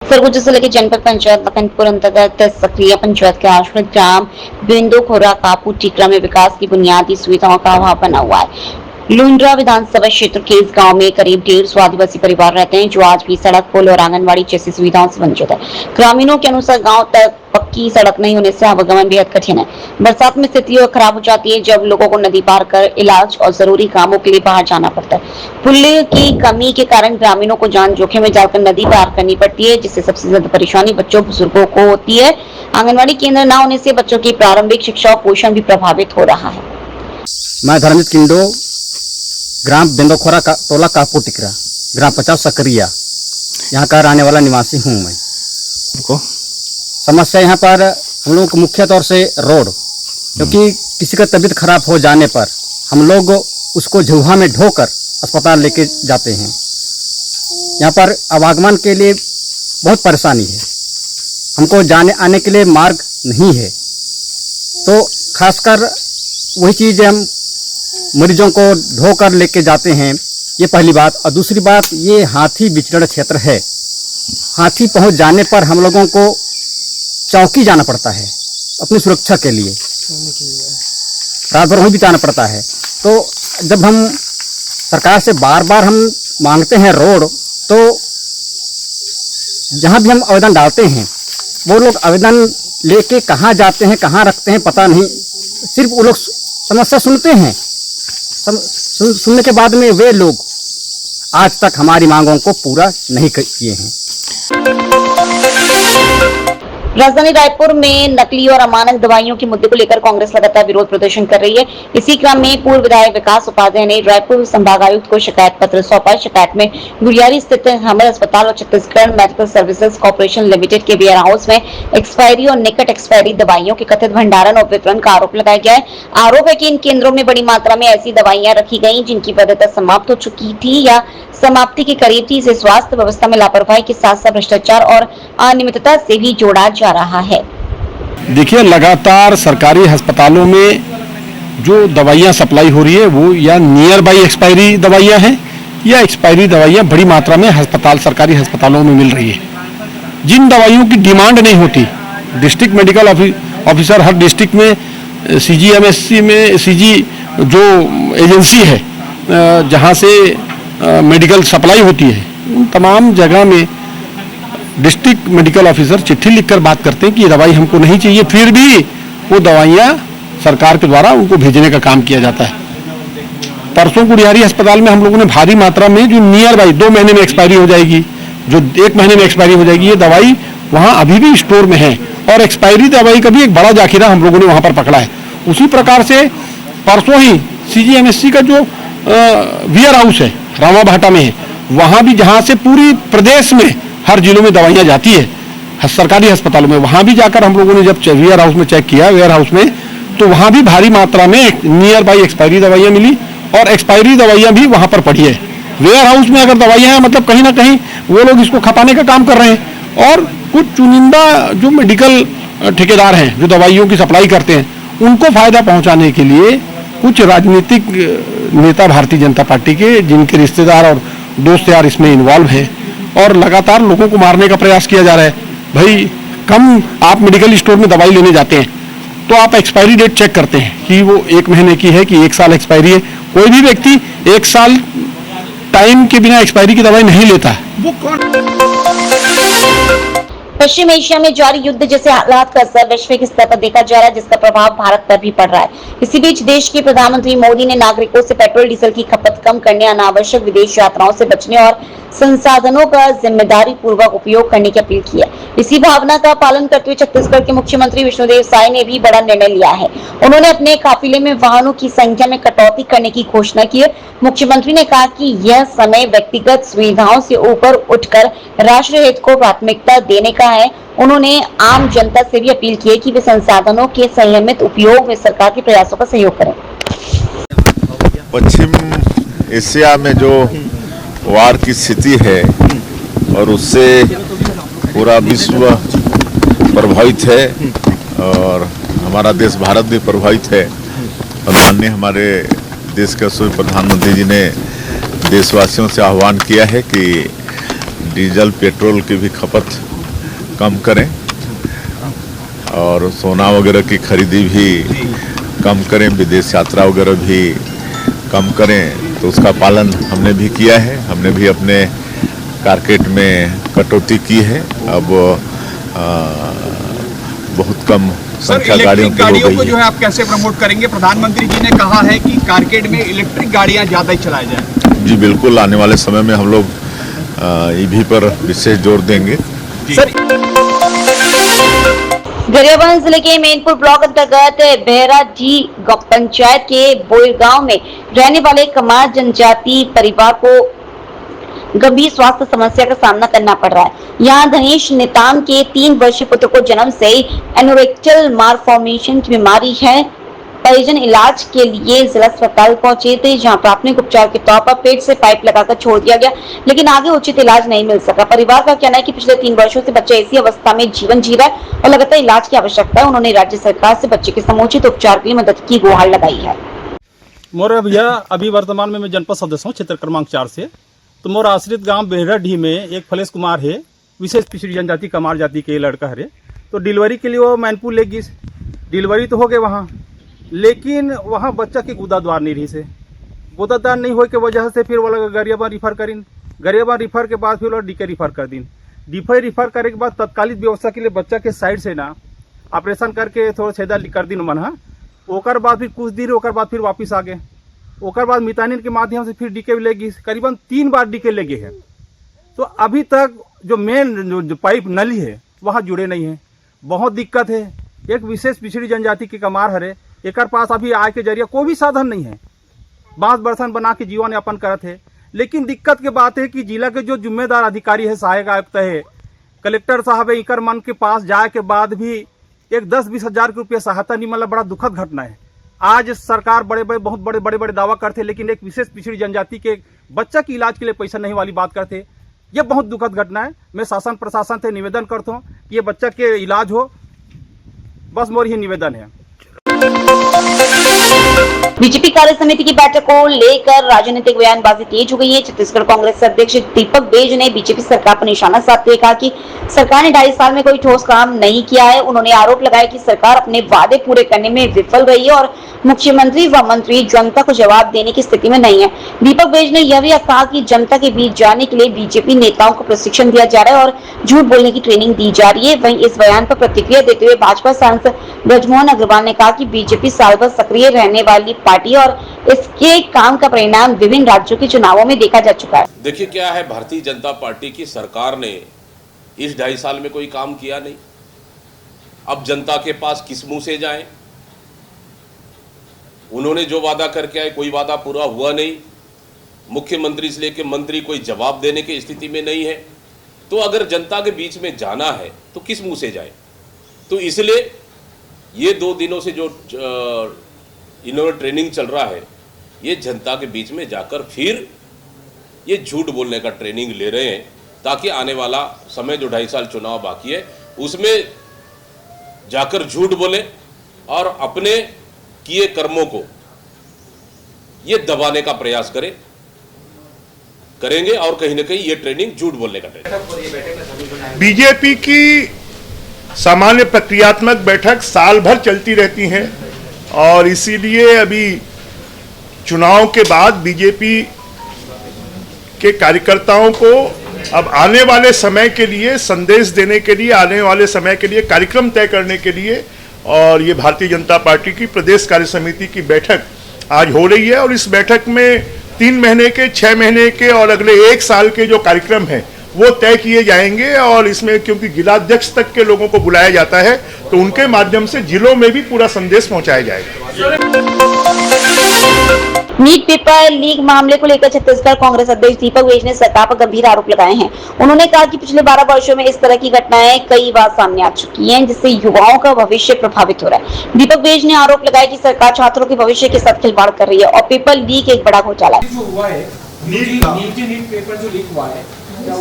सरगुजा जिले के जनपद पंचायत लखनपुर अंतर्गत सक्रिय पंचायत के आश्रित ग्राम बिंदोखोरा कापू टिकरा में विकास की बुनियादी सुविधाओं का अभाव बना हुआ है। लुंड्रा विधानसभा क्षेत्र के इस गांव में करीब 150 आदिवासी परिवार रहते हैं, जो आज भी सड़क, पुल और आंगनबाड़ी जैसी सुविधाओं से वंचित है। ग्रामीणों के अनुसार गांव तक पक्की सड़क नहीं होने से आवागमन बेहद कठिन है। बरसात में स्थिति खराब हो जाती है, जब लोगों को नदी पार कर इलाज और जरूरी कामों के लिए बाहर जाना पड़ता है। पुल की कमी के कारण ग्रामीणों को जान जोखिम में जाकर नदी पार करनी पड़ती है, जिससे सबसे ज्यादा परेशानी बच्चों, बुजुर्गों को होती है। आंगनबाड़ी केंद्र न होने से बच्चों की प्रारंभिक शिक्षा और पोषण भी प्रभावित हो रहा है। मैं धर्मित किंडो, ग्राम बिंदोखोरा का टोला कापू टिकरा, ग्राम 50 सकरिया, यहाँ का रहने वाला निवासी हूँ मैं। समस्या यहाँ पर हम लोगों को मुख्य तौर से रोड, क्योंकि किसी का तबीयत खराब हो जाने पर हम लोग उसको झुहा में ढोकर अस्पताल लेके जाते हैं। यहाँ पर आवागमन के लिए बहुत परेशानी है, हमको जाने आने के लिए मार्ग नहीं है। तो खासकर वही चीज़ हम मरीजों को ढोकर लेके जाते हैं, ये पहली बात। और दूसरी बात, ये हाथी विचरण क्षेत्र है। हाथी पहुंच जाने पर हम लोगों को चौकी जाना पड़ता है अपनी सुरक्षा के लिए, रात भर वहीं बिताना पड़ता है। तो जब हम सरकार से बार बार हम मांगते हैं रोड, तो जहाँ भी हम आवेदन डालते हैं वो लोग आवेदन लेके कहाँ जाते हैं, कहाँ रखते हैं, पता नहीं। सिर्फ वो लोग समस्या सुनते हैं, सुनने के बाद में वे लोग आज तक हमारी मांगों को पूरा नहीं किए हैं। राजधानी रायपुर में नकली और अमानक दवाइयों के मुद्दे को लेकर कांग्रेस लगातार विरोध प्रदर्शन कर रही है। इसी क्रम में पूर्व विधायक विकास उपाध्याय ने रायपुर संभागायुक्त को शिकायत पत्र सौंपा। शिकायत में गुड़ियारी स्थित हमर अस्पताल और Chhattisgarh medical services corporation limited के वेयर हाउस में एक्सपायरी और निकट एक्सपायरी दवाइयों के कथित भंडारण और वितरण का आरोप लगाया गया है। आरोप है कि इन केंद्रों में बड़ी मात्रा में ऐसी दवाइयां रखी गई जिनकी वैधता समाप्त हो चुकी थी या समाप्ति के करीब थी। इसे स्वास्थ्य व्यवस्था में लापरवाही के साथ साथ भ्रष्टाचार और अनियमितता से भी जोड़ा जा रहा है। देखिए, लगातार सरकारी अस्पतालों में जो दवाइयां सप्लाई हो रही है वो या नियर बाई एक्सपायरी दवाइयां हैं या एक्सपायरी दवाइयां बड़ी मात्रा में सरकारी अस्पतालों में मिल रही है। जिन दवाइयों की डिमांड नहीं होती, डिस्ट्रिक्ट मेडिकल ऑफिसर हर डिस्ट्रिक्ट में CGMSC में CG जो एजेंसी है जहां से मेडिकल सप्लाई होती है, उन तमाम जगह में डिस्ट्रिक्ट मेडिकल ऑफिसर चिट्ठी लिखकर बात करते हैं कि ये दवाई हमको नहीं चाहिए, फिर भी वो दवाइयाँ सरकार के द्वारा उनको भेजने का काम किया जाता है। परसों गुड़ियारी अस्पताल में हम लोगों ने भारी मात्रा में जो नियर बाई 2 महीने में एक्सपायरी हो जाएगी, जो 1 महीने में एक्सपायरी हो जाएगी, ये दवाई वहाँ अभी भी स्टोर में है और एक्सपायरी दवाई का भी एक बड़ा जाखिरा हम लोगों ने वहाँ पर पकड़ा है। उसी प्रकार से परसों ही CGMSC का जो वेयर हाउस है रामाभाटा में है, वहाँ भी जहाँ से पूरी प्रदेश में हर जिलों में दवाइयाँ जाती है सरकारी अस्पतालों में, वहाँ भी जाकर हम लोगों ने जब वेयर हाउस में चेक किया वेयर हाउस में, तो वहाँ भी भारी मात्रा में नियर बाई एक्सपायरी दवाइयाँ मिली और एक्सपायरी दवाइयाँ भी वहाँ पर पड़ी है। वेयर हाउस में अगर दवाइयाँ हैं, मतलब कहीं ना कहीं वो लोग इसको खपाने का काम कर रहे हैं। और कुछ चुनिंदा जो मेडिकल ठेकेदार हैं जो दवाइयों की सप्लाई करते हैं, उनको फायदा पहुँचाने के लिए कुछ राजनीतिक नेता भारतीय जनता पार्टी के, जिनके रिश्तेदार और दोस्त यार इसमें इन्वॉल्व हैं, और लगातार लोगों को मारने का प्रयास किया जा रहा है। भाई, कम आप मेडिकल स्टोर में दवाई लेने जाते हैं तो आप एक्सपायरी डेट चेक करते हैं कि वो 1 महीने की है कि 1 साल एक्सपायरी है। कोई भी व्यक्ति 1 साल टाइम के बिना एक्सपायरी की दवाई नहीं लेता। वो पश्चिम एशिया में जारी युद्ध जैसे हालात का असर वैश्विक स्तर पर देखा जा रहा है, जिसका प्रभाव भारत पर भी पड़ रहा है। इसी बीच देश के प्रधानमंत्री मोदी ने नागरिकों से पेट्रोल डीजल की खपत कम करने, अनावश्यक विदेश यात्राओं से बचने और संसाधनों का जिम्मेदारी पूर्वक उपयोग करने की अपील की है। इसी भावना का पालन करते हुए छत्तीसगढ़ के मुख्यमंत्री विष्णुदेव साय ने भी बड़ा निर्णय लिया है। उन्होंने अपने काफिले में वाहनों की संख्या में कटौती करने की घोषणा की है। मुख्यमंत्री ने कहा कि यह समय व्यक्तिगत सुविधाओं से ऊपर उठकर राष्ट्र हित को प्राथमिकता देने का है। उन्होंने आम जनता से भी अपील की है कि वे संसाधनों के संयमित उपयोग में सरकार के प्रयासों का सहयोग करें। पश्चिम एशिया में जो वार की स्थिति है और उससे पूरा विश्व प्रभावित है और हमारा देश भारत भी प्रभावित है। और माननीय हमारे देश के यशस्वी प्रधानमंत्री जी ने देशवासियों से आह्वान किया है कि डीजल पेट्रोल की भी खपत कम करें और सोना वगैरह की खरीदी भी कम करें, विदेश यात्रा वगैरह भी कम करें। तो उसका पालन हमने भी किया है। हमने भी अपने मार्केट में कटौती की है। अब बहुत कम संख्या गाड़ियों की हो गई को जो है आप कैसे प्रमोट करेंगे? प्रधानमंत्री जी ने कहा है कि मार्केट में इलेक्ट्रिक गाड़ियां ज्यादा ही चलाई जाए। जी बिल्कुल, आने वाले समय में हम लोग ईवी पर विशेष जोर देंगे। सर, गरियाबंद जिले के मैनपुर ब्लॉक अंतर्गत बहराजी पंचायत के बोयर गांव में रहने वाले कमार जनजाति परिवार को गंभीर स्वास्थ्य समस्या का सामना करना पड़ रहा है। यहाँ धनेश नेताम के 3 वर्षीय पुत्र को जन्म से एनोरेक्टल मालफॉर्मेशन की बीमारी है। परिजन इलाज के लिए जिला अस्पताल पहुंचे थे, जहां प्राथमिक उपचार के तौर पर पेट से पाइप लगाकर छोड़ दिया गया, लेकिन आगे उचित इलाज नहीं मिल सका। परिवार का कहना है कि पिछले 3 वर्षों से बच्चा ऐसी अवस्था में जीवन जी रहा है और लगातार इलाज की आवश्यकता है। उन्होंने राज्य सरकार से बच्चे के समुचित उपचार के लिए मदद की गुहार लगाई है। मोर भैया अभी वर्तमान में मैं जनपद सदस्य हूँ क्षेत्र क्रमांक 4 से। तो मोर आश्रित गांव बेहराडी में एक फलेश कुमार है, विशेष पिछड़ी जनजाति कमार जाति के लड़का है। तो डिलीवरी के लिए वो मैनपुर ले गई। डिलीवरी तो हो गए वहाँ, लेकिन वहाँ बच्चा के गुदाद्वार नहीं रही से। गुदाद्वार नहीं हो के वजह से फिर वो गरियाबंद रिफर करीन। गरियाबंद रिफर के बाद फिर वो डीके रिफर कर दिन। डीके रिफर करे के बाद तत्कालिक व्यवस्था के लिए बच्चा के साइड से ना ऑपरेशन करके थोड़ा छेदा कर दिन मन। ओकर बाद फिर कुछ दिन ओकर बाद फिर वापस आ गए। ओकर बाद मितानिन के माध्यम से फिर डीके ले गई। करीबन 3 बार डीके ले गए हैं। तो अभी तक जो मेन जो पाइप नली है वहाँ जुड़े नहीं है। बहुत दिक्कत है। एक विशेष पिछड़ी जनजाति के कमार हरे, एक पास अभी आय के जरिए कोई भी साधन नहीं है। बांस बर्तन बना के जीवन यापन करत है। लेकिन दिक्कत की बात है कि जिला के जो जिम्मेदार अधिकारी है, सहायक आयुक्त है, कलेक्टर साहब है, इकर मन के पास जाए के बाद भी एक 10-20 हजार के रुपये सहायता नहीं मिला। बड़ा दुखद घटना है। आज सरकार बहुत बड़े दावा करते, लेकिन एक विशेष पिछड़ी जनजाति के बच्चा की इलाज के लिए पैसा नहीं वाली बात करते। ये बहुत दुखद घटना है। मैं शासन प्रशासन से निवेदन करता हूँ कि ये बच्चा के इलाज हो, बस मोर ही निवेदन है। बीजेपी कार्य समिति की बैठक को लेकर राजनीतिक बयानबाजी तेज हो गई है। छत्तीसगढ़ कांग्रेस अध्यक्ष दीपक बैज ने बीजेपी सरकार पर निशाना साधते हुए कहा कि सरकार ने 2.5 साल में कोई ठोस काम नहीं किया है। उन्होंने आरोप लगाया कि सरकार अपने वादे पूरे करने में विफल रही है और मुख्यमंत्री व मंत्री जनता को जवाब देने की स्थिति में नहीं है। दीपक बैज ने यह भी कहा कि जनता के बीच जाने के लिए बीजेपी नेताओं को प्रशिक्षण दिया जा रहा है और झूठ बोलने की ट्रेनिंग दी जा रही है। वहीं इस बयान पर प्रतिक्रिया देते हुए भाजपा सांसद ब्रजमोहन अग्रवाल ने कहा कि बीजेपी साल भर सक्रिय रहने वाली पार्टी और इसके काम का परिणाम विभिन्न राज्यों के चुनावों में देखा जा चुका है। देखिए क्या है, भारतीय जनता पार्टी की सरकार ने इस 2.5 साल में कोई काम किया नहीं। अब जनता के पास किस मुंह से जाएं? उन्होंने जो वादा करके आए, कोई वादा पूरा हुआ नहीं। मुख्यमंत्री से लेकर मंत्री कोई जवाब देने की स्थिति में नहीं है। तो अगर जनता के बीच में जाना है तो किस मुंह से जाए? तो इसलिए ये 2 दिनों से जो इन्होंने ट्रेनिंग चल रहा है, ये जनता के बीच में जाकर फिर ये झूठ बोलने का ट्रेनिंग ले रहे हैं, ताकि आने वाला समय जो 2.5 साल चुनाव बाकी है उसमें जाकर झूठ बोले और अपने किए कर्मों को ये दबाने का प्रयास करेंगे और कहीं ना कहीं ये ट्रेनिंग झूठ बोलने का ट्रेनिंग। बीजेपी की सामान्य प्रक्रियात्मक बैठक साल भर चलती रहती है और इसीलिए अभी चुनाव के बाद बीजेपी के कार्यकर्ताओं को अब आने वाले समय के लिए संदेश देने के लिए, आने वाले समय के लिए कार्यक्रम तय करने के लिए, और ये भारतीय जनता पार्टी की प्रदेश कार्य समिति की बैठक आज हो रही है। और इस बैठक में 3 महीने के, 6 महीने के और अगले 1 साल के जो कार्यक्रम हैं वो तय किए जाएंगे। और इसमें क्योंकि जिलाध्यक्ष तक के लोगों को बुलाया जाता है तो उनके माध्यम से जिलों में भी पूरा संदेश पहुंचाया जाएगा। नीट पेपर लीक मामले को लेकर छत्तीसगढ़ कांग्रेस अध्यक्ष दीपक बैज ने सरकार पर गंभीर आरोप लगाए हैं। उन्होंने कहा कि पिछले 12 वर्षों में इस तरह की घटनाएं कई बार सामने आ चुकी हैं, जिससे युवाओं का भविष्य प्रभावित हो रहा है। दीपक बैज ने आरोप लगाया कि सरकार छात्रों के भविष्य के साथ खिलवाड़ कर रही है और पेपर लीक एक बड़ा घोटाला है। नीट पेपर जो लीक हुआ है,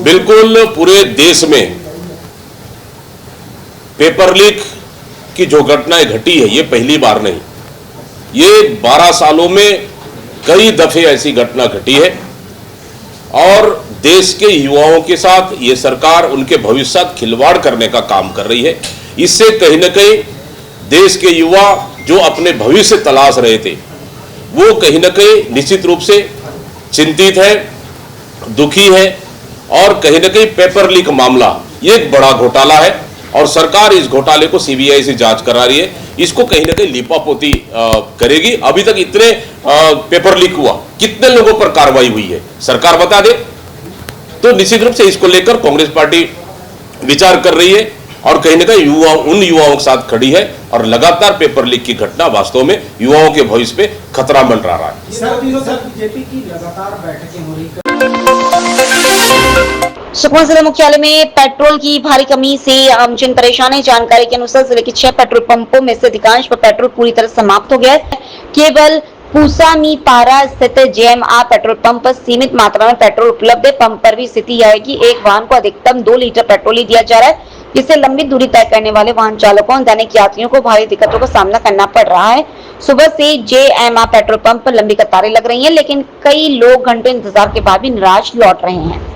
बिल्कुल पूरे देश में पेपर लीक की जो घटनाएं घटी है ये पहली बार नहीं, ये 12 सालों में कई दफे ऐसी घटना घटी है। और देश के युवाओं के साथ ये सरकार उनके भविष्य साथ खिलवाड़ करने का काम कर रही है। इससे कहीं न कहीं देश के युवा जो अपने भविष्य तलाश रहे थे वो कहीं न कहीं निश्चित रूप से चिंतित है, दुखी है और कहीं न कहीं पेपर लीक मामला ये एक बड़ा घोटाला है और सरकार इस घोटाले को सीबीआई से जांच करा रही है। इसको कहीं न कहीं लिपापोती करेगी। अभी तक इतने पेपर लीक हुआ, कितने लोगों पर कार्रवाई हुई है सरकार बता दे। तो निश्चित रूप से इसको लेकर कांग्रेस पार्टी विचार कर रही है और कहीं न कहीं उन युवाओं के साथ खड़ी है और लगातार पेपर लीक की घटना वास्तव में युवाओं के भविष्य पे खतरा मंडरा रहा है। बीजेपी की लगातार बैठकें हो रही सुकमा जिला मुख्यालय में पेट्रोल की भारी कमी से आमजन परेशान है। जानकारी के अनुसार जिले के 6 पेट्रोल पंपों में से अधिकांश पर पेट्रोल पूरी तरह समाप्त हो गया है। केवल पूसामीपारा स्थित जेएमआर पेट्रोल पंप पर सीमित मात्रा में पेट्रोल उपलब्ध है। पंप पर भी स्थिति यह है कि एक वाहन को अधिकतम 2 लीटर पेट्रोल ही दिया जा रहा है, जिससे लंबी दूरी तय करने वाले वाहन चालकों और दैनिक यात्रियों को भारी दिक्कतों का सामना करना पड़ रहा है। सुबह से जेएमआर पेट्रोल पंप पर लंबी कतारें लग रही हैं, लेकिन कई लोग घंटों इंतजार के बाद भी निराश लौट रहे हैं।